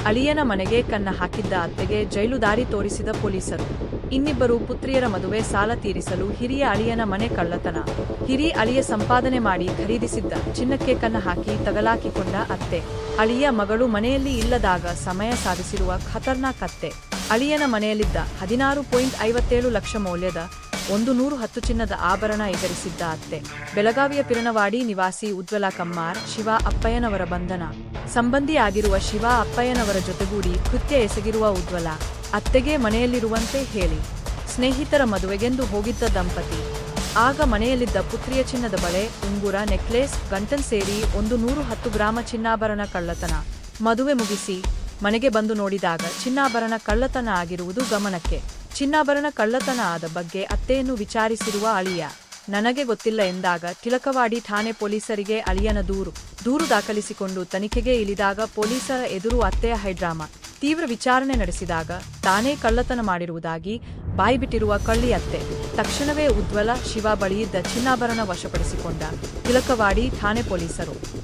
ಅಳಿಯನ ಮನೆಗೆ ಕನ್ನ ಹಾಕಿದ್ದ ಅತ್ತೆಗೆ ಜೈಲು ದಾರಿ ತೋರಿಸಿದ ಪೊಲೀಸರು. ಇನ್ನಿಬ್ಬರು ಪುತ್ರಿಯರ ಮದುವೆ ಸಾಲ ತೀರಿಸಲು ಹಿರಿಯ ಅಳಿಯನ ಮನೆ ಕಳ್ಳತನ. ಹಿರಿಯ ಅಳಿಯ ಸಂಪಾದನೆ ಮಾಡಿ ಖರೀದಿಸಿದ್ದ ಚಿನ್ನಕ್ಕೆ ಕನ್ನ ಹಾಕಿ ತಗಲಾಕಿಕೊಂಡ ಅತ್ತೆ. ಅಳಿಯ ಮಗಳು ಮನೆಯಲ್ಲಿ ಇಲ್ಲದಾಗ ಸಮಯ ಸಾಧಿಸಿರುವ ಖತರ್ನಾಕ್ ಅತ್ತೆ. ಅಳಿಯನ ಮನೆಯಲ್ಲಿದ್ದ 16.57 ಲಕ್ಷ ಮೌಲ್ಯದ 110 ಚಿನ್ನದ ಆಭರಣ ಎಗರಿಸಿದ್ದ ಅತ್ತೆ. ಬೆಳಗಾವಿಯ ಪಿರನವಾಡಿ ನಿವಾಸಿ ಉಜ್ವಲ ಕಮ್ಮಾರ್ ಶಿವ ಅಪ್ಪಯ್ಯನವರ ಬಂಧನ. ಸಂಬಂಧಿಯಾಗಿರುವ ಶಿವ ಅಪ್ಪಯ್ಯನವರ ಜೊತೆಗೂಡಿ ಕೃತ್ಯ ಎಸಗಿರುವ ಉಜ್ವಲ ಅತ್ತೆಗೆ ಮನೆಯಲ್ಲಿರುವಂತೆ ಹೇಳಿ ಸ್ನೇಹಿತರ ಮದುವೆಗೆಂದು ಹೋಗಿದ್ದ ದಂಪತಿ. ಆಗ ಮನೆಯಲ್ಲಿದ್ದ ಪುತ್ರಿಯ ಚಿನ್ನದ ಬಳೆ, ಉಂಗುರ, ನೆಕ್ಲೆಸ್, ಗಂಟನ್ ಸೇರಿ 110 ಗ್ರಾಮ ಚಿನ್ನಾಭರಣ ಕಳ್ಳತನ. ಮದುವೆ ಮುಗಿಸಿ ಮನೆಗೆ ಬಂದು ನೋಡಿದಾಗ ಚಿನ್ನಾಭರಣ ಕಳ್ಳತನ ಆಗಿರುವುದು ಗಮನಕ್ಕೆ. ಚಿನ್ನಾಭರಣ ಕಳ್ಳತನ ಆದ ಬಗ್ಗೆ ಅತ್ತೆಯನ್ನು ವಿಚಾರಿಸಿರುವ ಅಳಿಯ, ನನಗೆ ಗೊತ್ತಿಲ್ಲ ಎಂದಾಗ ಟಿಳಕವಾಡಿ ಠಾಣೆ ಪೊಲೀಸರಿಗೆ ಅಳಿಯನ ದೂರು ದಾಖಲಿಸಿಕೊಂಡು ತನಿಖೆಗೆ ಇಳಿದಾಗ ಪೊಲೀಸರ ಎದುರು ಅತ್ತೆಯ ಹೈಡ್ರಾಮಾ. ತೀವ್ರ ವಿಚಾರಣೆ ನಡೆಸಿದಾಗ ತಾನೇ ಕಳ್ಳತನ ಮಾಡಿರುವುದಾಗಿ ಬಾಯ್ಬಿಟ್ಟಿರುವ ಕಳ್ಳಿ ಅತ್ತೆ. ತಕ್ಷಣವೇ ಉಜ್ವಲ ಶಿವ ಬಳಿಯಿದ್ದ ಚಿನ್ನಾಭರಣ ವಶಪಡಿಸಿಕೊಂಡ ಟಿಳಕವಾಡಿ ಠಾಣೆ ಪೊಲೀಸರು.